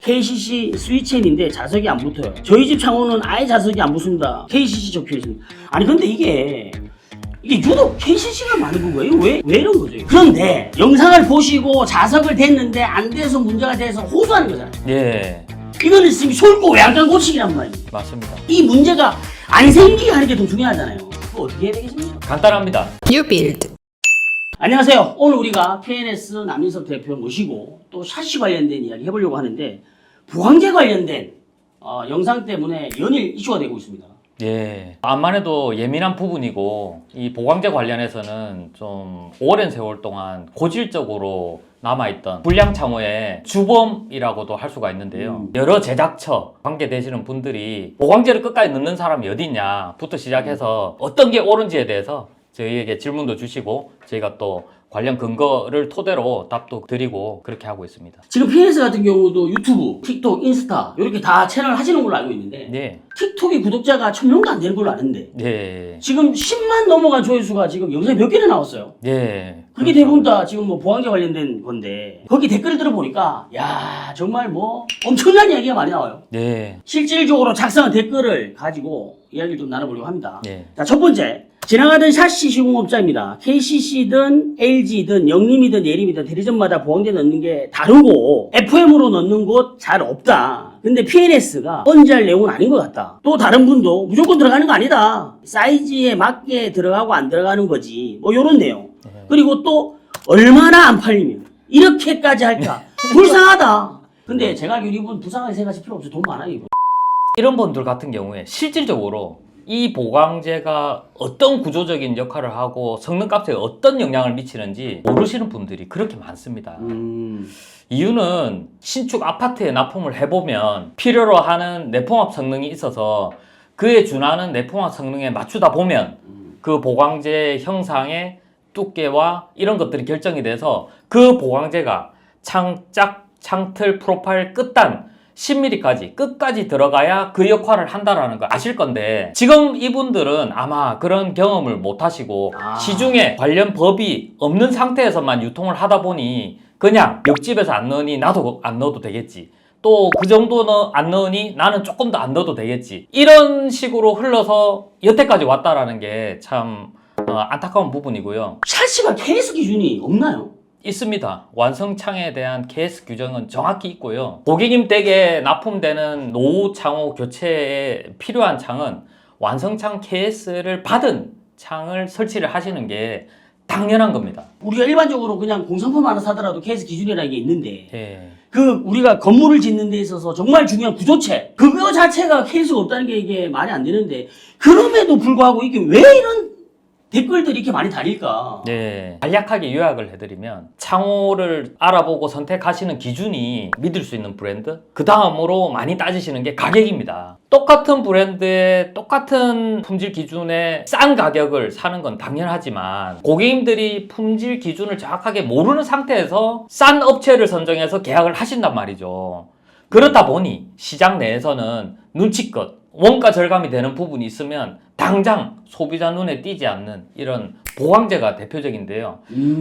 KCC 스위첸인데 자석이 안 붙어요. 저희 집 창호는 아예 자석이 안 붙습니다. KCC 적혀 있습니다. 아니 근데 이게 유독 KCC가 많이 본 거예요? 왜 이런 거죠? 그런데 영상을 보시고 자석을 댔는데 안 돼서 문제가 돼서 호소하는 거잖아요. 예, 이거는 지금 솔고 외양간 고치기란 말이에요. 맞습니다. 이 문제가 안 생기게 하는 게 더 중요하잖아요. 그거 어떻게 해야 되겠습니까? 간단합니다. 뉴빌드. 안녕하세요. 오늘 우리가 KNS 남인섭 대표 모시고 또 샤시 관련된 이야기 해보려고 하는데 부황제 관련된 영상 때문에 연일 이슈가 되고 있습니다. 예, 암만 해도 예민한 부분이고 이 보강제 관련해서는 좀 오랜 세월 동안 고질적으로 남아있던 불량 참호의 주범이라고도 할 수가 있는데요. 여러 제작처 관계되시는 분들이 보강제를 끝까지 넣는 사람이 어디 있냐부터 시작해서 어떤 게 옳은지에 대해서 저희에게 질문도 주시고 저희가 또 관련 근거를 토대로 답도 드리고 그렇게 하고 있습니다. 지금 PNS 같은 경우도 유튜브, 틱톡, 인스타 이렇게 다 채널 하시는 걸로 알고 있는데 네, 틱톡의 구독자가 1000명도 안 되는 걸로 아는데 네, 지금 10만 넘어간 조회수가 지금 영상이 몇 개나 나왔어요. 네. 그게 대부분 다 지금 뭐 보안제 관련된 건데 거기 댓글을 들어보니까 야 정말 뭐 엄청난 이야기가 많이 나와요. 네, 실질적으로 작성한 댓글을 가지고 이야기를 좀 나눠보려고 합니다. 네. 자, 첫 번째 지나가던 샤시 시공업자입니다. KCC든 LG든 영림이든 예림이든 대리점마다 보강제 넣는 게 다르고 FM으로 넣는 곳 잘 없다. 근데 PNS가 언제할 내용은 아닌 것 같다. 또 다른 분도 무조건 들어가는 거 아니다. 사이즈에 맞게 들어가고 안 들어가는 거지. 뭐 요런 내용. 그리고 또 얼마나 안 팔리면 이렇게까지 할까? 불쌍하다. 근데 제가 알기로 이분 불쌍하게 생각하실 필요 없어요. 돈 많아요 이분. 이런 분들 같은 경우에 실질적으로 이 보강제가 어떤 구조적인 역할을 하고 성능값에 어떤 영향을 미치는지 모르시는 분들이 그렇게 많습니다. 이유는 신축 아파트에 납품을 해보면 필요로 하는 내포압 성능이 있어서 그에 준하는 내포압 성능에 맞추다 보면 그 보강제 형상의 두께와 이런 것들이 결정이 돼서 그 보강제가 창짝, 창틀, 프로파일 끝단 10mm까지 끝까지 들어가야 그 역할을 한다라는 걸 아실 건데 지금 이분들은 아마 그런 경험을 못 하시고 시중에 관련 법이 없는 상태에서만 유통을 하다 보니 그냥 옆집에서 안 넣으니 나도 안 넣어도 되겠지, 또 그 정도는 안 넣으니 나는 조금 더 안 넣어도 되겠지, 이런 식으로 흘러서 여태까지 왔다라는 게 참 안타까운 부분이고요. 샤시가 KS 기준이 없나요? 있습니다. 완성창에 대한 KS 규정은 정확히 있고요. 고객님 댁에 납품되는 노후 창호 교체에 필요한 창은 완성창 KS를 받은 창을 설치를 하시는 게 당연한 겁니다. 우리가 일반적으로 그냥 공산품 하나 사더라도 KS 기준이라는 게 있는데 예. 그 우리가 건물을 짓는 데 있어서 정말 중요한 구조체 그거 자체가 KS가 없다는 게 이게 말이 안 되는데 그럼에도 불구하고 이게 왜 이런 댓글들이 이렇게 많이 달릴까? 네. 간략하게 요약을 해드리면 창호를 알아보고 선택하시는 기준이 믿을 수 있는 브랜드, 그 다음으로 많이 따지시는 게 가격입니다. 똑같은 브랜드의 똑같은 품질 기준에 싼 가격을 사는 건 당연하지만 고객님들이 품질 기준을 정확하게 모르는 상태에서 싼 업체를 선정해서 계약을 하신단 말이죠. 그렇다 보니 시장 내에서는 눈치껏 원가 절감이 되는 부분이 있으면 당장 소비자 눈에 띄지 않는 이런 보강제가 대표적인데요.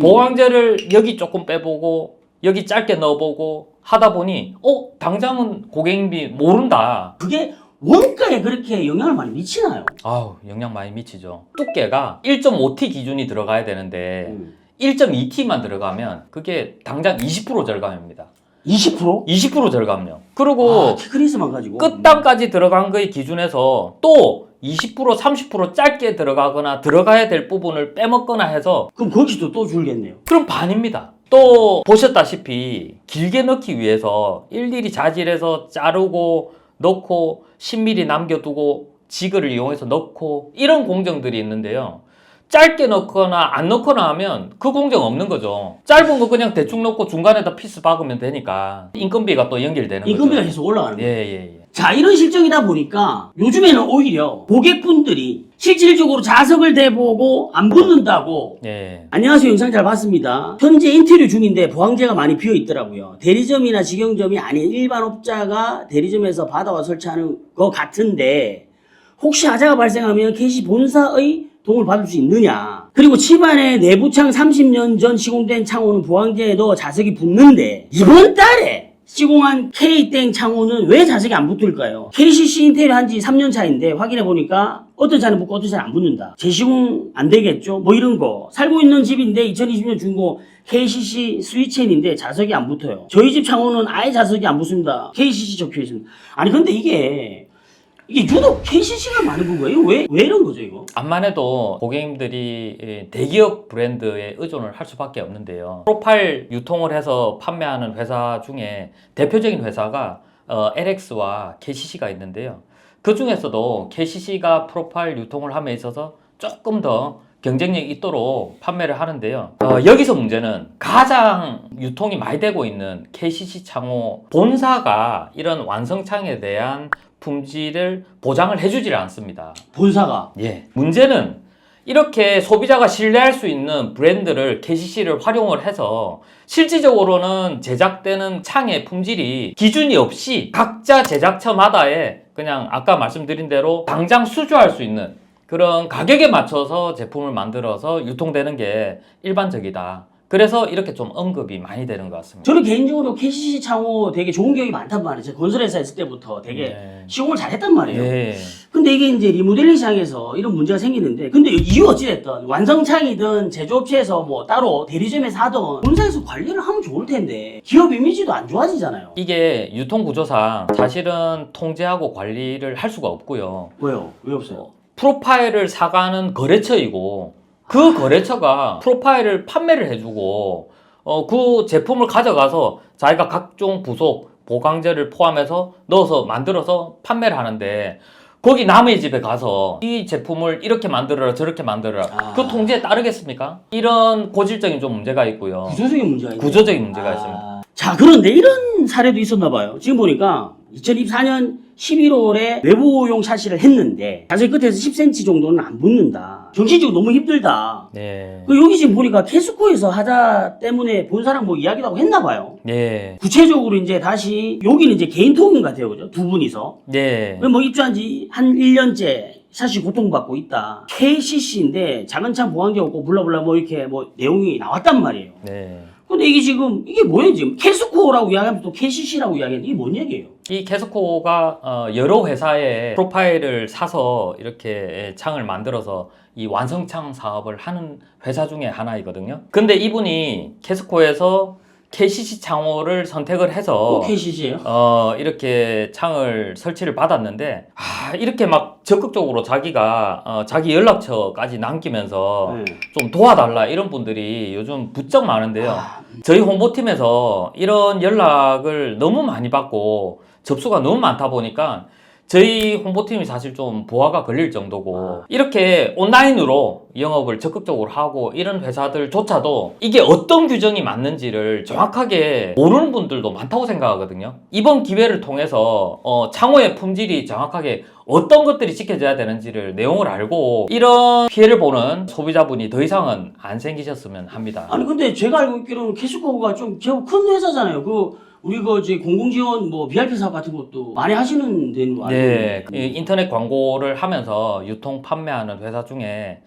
보강제를 여기 조금 빼보고 여기 짧게 넣어보고 하다 보니 당장은 고객님이 모른다. 그게 원가에 그렇게 영향을 많이 미치나요? 아우, 영향 많이 미치죠. 두께가 1.5T 기준이 들어가야 되는데 1.2T만 들어가면 그게 당장 20% 절감입니다. 20%? 20% 절감요. 그리고 티크니스만 가지고 끝단까지 들어간 거의 기준에서 또 20% 30% 짧게 들어가거나 들어가야 될 부분을 빼먹거나 해서 그럼 거기도 또 줄겠네요. 그럼 반입니다. 또 보셨다시피 길게 넣기 위해서 일일이 자질해서 자르고 넣고 10mm 남겨두고 지그를 이용해서 넣고 이런 공정들이 있는데요. 짧게 넣거나 안 넣거나 하면 그 공정 없는 거죠. 짧은 거 그냥 대충 넣고 중간에다 피스 박으면 되니까 인건비가 또 연결되는 거죠. 인건비가 계속 올라가는 거예요. 예. 자, 이런 실정이다 보니까 요즘에는 오히려 고객분들이 실질적으로 자석을 대보고 안 붙는다고 예. 안녕하세요, 영상 잘 봤습니다. 현재 인테리어 중인데 보강제가 많이 비어 있더라고요. 대리점이나 직영점이 아닌 일반 업자가 대리점에서 받아와 설치하는 것 같은데 혹시 하자가 발생하면 KC 본사의 도움을 받을 수 있느냐. 그리고 집안의 내부창 30년 전 시공된 창호는 보강제에 넣어 자석이 붙는데 이번 달에 시공한 K땡 창호는 왜 자석이 안 붙을까요? KCC 인테리어 한지 3년 차인데 확인해 보니까 어떤 차는 붙고 어떤 차는 안 붙는다. 재시공 안 되겠죠? 뭐 이런 거. 살고 있는 집인데 2020년 중고 KCC 스위첸인데 자석이 안 붙어요. 저희 집 창호는 아예 자석이 안 붙습니다. KCC 적혀 있습니다. 아니 근데 이게 유독 KCC가 많은 거예요? 왜 이런 거죠 이거? 암만 해도 고객님들이 대기업 브랜드에 의존을 할 수밖에 없는데요. 프로파일 유통을 해서 판매하는 회사 중에 대표적인 회사가 LX와 KCC가 있는데요. 그 중에서도 KCC가 프로파일 유통을 함에 있어서 조금 더 경쟁력이 있도록 판매를 하는데요. 여기서 문제는 가장 유통이 많이 되고 있는 KCC 창호 본사가 이런 완성창에 대한 품질을 보장을 해주질 않습니다. 본사가? 예. 문제는 이렇게 소비자가 신뢰할 수 있는 브랜드를 KCC를 활용을 해서 실질적으로는 제작되는 창의 품질이 기준이 없이 각자 제작처마다의 그냥 아까 말씀드린 대로 당장 수주할 수 있는 그런 가격에 맞춰서 제품을 만들어서 유통되는 게 일반적이다. 그래서 이렇게 좀 언급이 많이 되는 것 같습니다. 저는 개인적으로 KCC 창호 되게 좋은 기억이 많단 말이에요. 제가 건설회사 있을 때부터 되게 시공을 잘했단 말이에요. 네. 근데 이게 이제 리모델링 시장에서 이런 문제가 생기는데, 근데 이유 어찌됐든 완성창이든 제조업체에서 뭐 따로 대리점에서 하든 본사에서 관리를 하면 좋을 텐데 기업 이미지도 안 좋아지잖아요. 이게 유통구조상 사실은 통제하고 관리를 할 수가 없고요. 왜요? 왜 없어요? 프로파일을 사가는 거래처이고 그 거래처가 프로파일을 판매를 해주고 그 제품을 가져가서 자기가 각종 부속, 보강제를 포함해서 넣어서 만들어서 판매를 하는데 거기 남의 집에 가서 이 제품을 이렇게 만들어라 저렇게 만들어라 그 통제에 따르겠습니까? 이런 고질적인 좀 문제가 있고요. 구조적인 문제가 있네요. 구조적인 문제가 있습니다. 자, 그런데 이런 사례도 있었나 봐요. 지금 보니까 2024년 11월에 외부용 샤시를 했는데 자석 끝에서 10cm 정도는 안 붙는다. 정신적으로 너무 힘들다. 네. 여기 지금 보니까 캐스코에서 하자 때문에 본사랑 뭐 이야기도 하고 했나 봐요. 네. 구체적으로 이제 다시 여기는 이제 개인 통인 같아요. 그죠? 두 분이서. 네. 뭐 입주한 지 한 1년째 샤시 고통받고 있다. KCC인데 작은 창 보강제 없고 블라블라 뭐 이렇게 뭐 내용이 나왔단 말이에요. 네. 근데 이게 지금 이게 뭐예요 지금? 캐스코라고 이야기하면 또 KCC라고 이야기하는 이게 뭔 얘기예요? 이 캐스코가 여러 회사의 프로파일을 사서 이렇게 창을 만들어서 이 완성창 사업을 하는 회사 중에 하나이거든요. 근데 이분이 캐스코에서 KCC 창호를 선택을 해서 KCC예요? 이렇게 창을 설치를 받았는데 이렇게 막 적극적으로 자기가 자기 연락처까지 남기면서 네. 좀 도와달라 이런 분들이 요즘 부쩍 많은데요. 저희 홍보팀에서 이런 연락을 너무 많이 받고 접수가 너무 많다 보니까 저희 홍보팀이 사실 좀 부하가 걸릴 정도고 이렇게 온라인으로 영업을 적극적으로 하고 이런 회사들조차도 이게 어떤 규정이 맞는지를 정확하게 모르는 분들도 많다고 생각하거든요. 이번 기회를 통해서 창호의 품질이 정확하게 어떤 것들이 지켜져야 되는지를 내용을 알고 이런 피해를 보는 소비자분이 더 이상은 안 생기셨으면 합니다. 아니 근데 제가 알고 있기로는 캐스코가 좀 제법 큰 회사잖아요. 우리 공공지원 뭐 VIP 사업 같은 것도 많이 하시는 데인 거 알고 네, 인터넷 광고를 하면서 유통 판매하는 회사 중에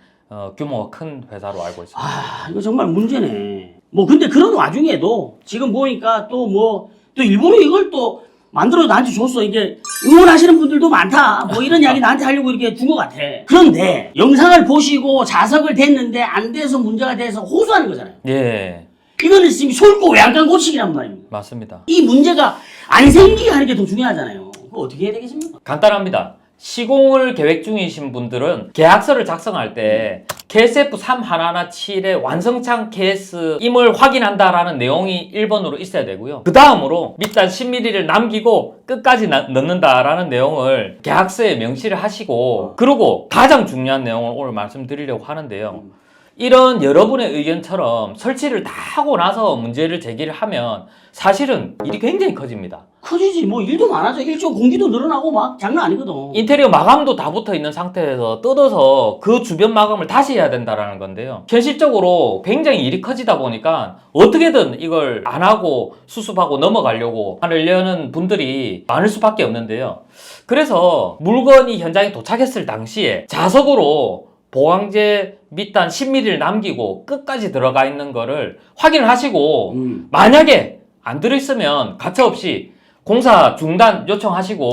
규모가 큰 회사로 알고 있습니다. 이거 정말 문제네. 뭐 근데 그런 와중에도 지금 보니까 또 일부러 이걸 또 만들어 나한테 줬어. 이게 응원하시는 분들도 많다. 뭐 이런 이야기 나한테 하려고 이렇게 준 것 같아. 그런데 영상을 보시고 자석을 댔는데 안 돼서 문제가 돼서 호소하는 거잖아요. 예. 이거는 지금 솔고 외양간 고치기란 말입니다. 맞습니다. 이 문제가 안 생기게 하는 게 더 중요하잖아요. 그거 어떻게 해야 되겠습니까? 간단합니다. 시공을 계획 중이신 분들은 계약서를 작성할 때 KSF 31117의 완성창 KS임을 확인한다라는 내용이 1번으로 있어야 되고요. 그 다음으로 밑단 10mm를 남기고 끝까지 넣는다라는 내용을 계약서에 명시를 하시고 그리고 가장 중요한 내용을 오늘 말씀드리려고 하는데요. 이런 여러분의 의견처럼 설치를 다 하고 나서 문제를 제기를 하면 사실은 일이 굉장히 커집니다. 커지지. 뭐 일도 많아져. 일조 공기도 늘어나고 막 장난 아니거든. 인테리어 마감도 다 붙어 있는 상태에서 뜯어서 그 주변 마감을 다시 해야 된다는 건데요. 현실적으로 굉장히 일이 커지다 보니까 어떻게든 이걸 안 하고 수습하고 넘어가려고 하려는 분들이 많을 수밖에 없는데요. 그래서 물건이 현장에 도착했을 당시에 자석으로 보강제 밑단 10mm를 남기고 끝까지 들어가 있는 거를 확인을 하시고 만약에 안 들어있으면 가차없이 공사 중단 요청하시고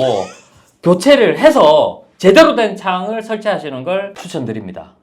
교체를 해서 제대로 된 창을 설치하시는 걸 추천드립니다.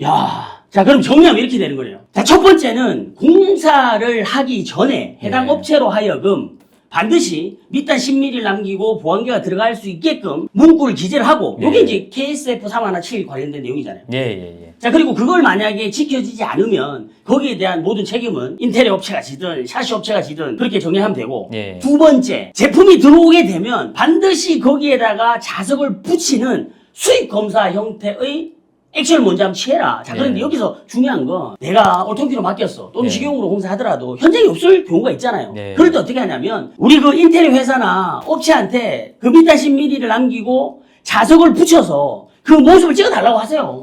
야, 자 그럼 정리하면 이렇게 되는 거예요. 자, 첫 번째는 공사를 하기 전에 해당 네. 업체로 하여금 반드시 밑단 10mm를 남기고 보안계가 들어갈 수 있게끔 문구를 기재를 하고 네. 이게 이제 KSF 3117 관련된 내용이잖아요. 예. 자, 그리고 그걸 만약에 지켜지지 않으면 거기에 대한 모든 책임은 인테리어 업체가 지든 샤시 업체가 지든 그렇게 정리하면 되고 예. 두 번째, 제품이 들어오게 되면 반드시 거기에다가 자석을 붙이는 수익 검사 형태의 액션을 먼저 한번 취해라. 자, 그런데 예. 여기서 중요한 건 내가 올통키로 맡겼어. 또는 예. 직영으로 공사하더라도 현장에 없을 경우가 있잖아요. 예. 그럴 때 어떻게 하냐면 우리 그 인테리어 회사나 업체한테 그 밑단 10mm를 남기고 자석을 붙여서 그 모습을 찍어달라고 하세요.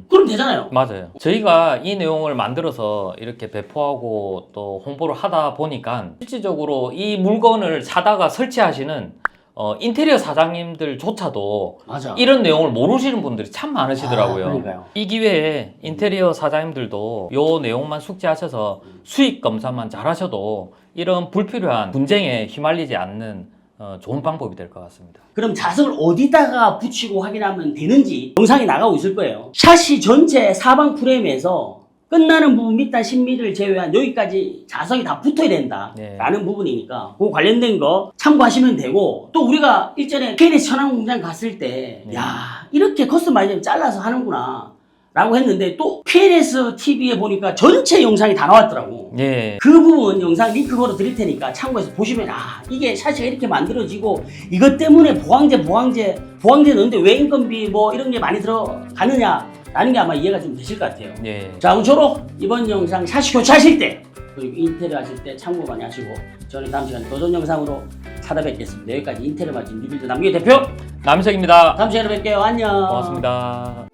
그럼 되잖아요. 맞아요. 저희가 이 내용을 만들어서 이렇게 배포하고 또 홍보를 하다 보니까 실질적으로 이 물건을 사다가 설치하시는 인테리어 사장님들조차도 맞아. 이런 내용을 모르시는 분들이 참 많으시더라고요. 그러니까요. 이 기회에 인테리어 사장님들도 요 내용만 숙지하셔서 수익 검사만 잘하셔도 이런 불필요한 분쟁에 휘말리지 않는 좋은 방법이 될 것 같습니다. 그럼 자석을 어디다가 붙이고 확인하면 되는지 영상이 나가고 있을 거예요. 샤시 전체 사방 프레임에서 끝나는 부분 밑단 10mm를 제외한 여기까지 자석이 다 붙어야 된다라는 부분이니까 그 관련된 거 참고하시면 되고 또 우리가 일전에 KNS 천안공장 갔을 때 야, 이렇게 커스터마이징 잘라서 하는구나 라고 했는데 또 KNS TV에 보니까 전체 영상이 다 나왔더라고. 예. 그 부분 영상 링크 걸어 드릴 테니까 참고해서 보시면 이게 샤시가 이렇게 만들어지고 이것 때문에 보강제 넣는데 왜 인건비 뭐 이런 게 많이 들어가느냐라는 게 아마 이해가 좀 되실 것 같아요. 예. 자, 아무쪼록 이번 영상 샤시 교체하실 때 그리고 인테리어 하실 때 참고 많이 하시고 저는 다음 시간에 더 좋은 영상으로 찾아뵙겠습니다. 여기까지 인테리어 마진 뉴빌드 남규 대표 남석입니다. 다음 시간에 뵐게요. 안녕. 고맙습니다.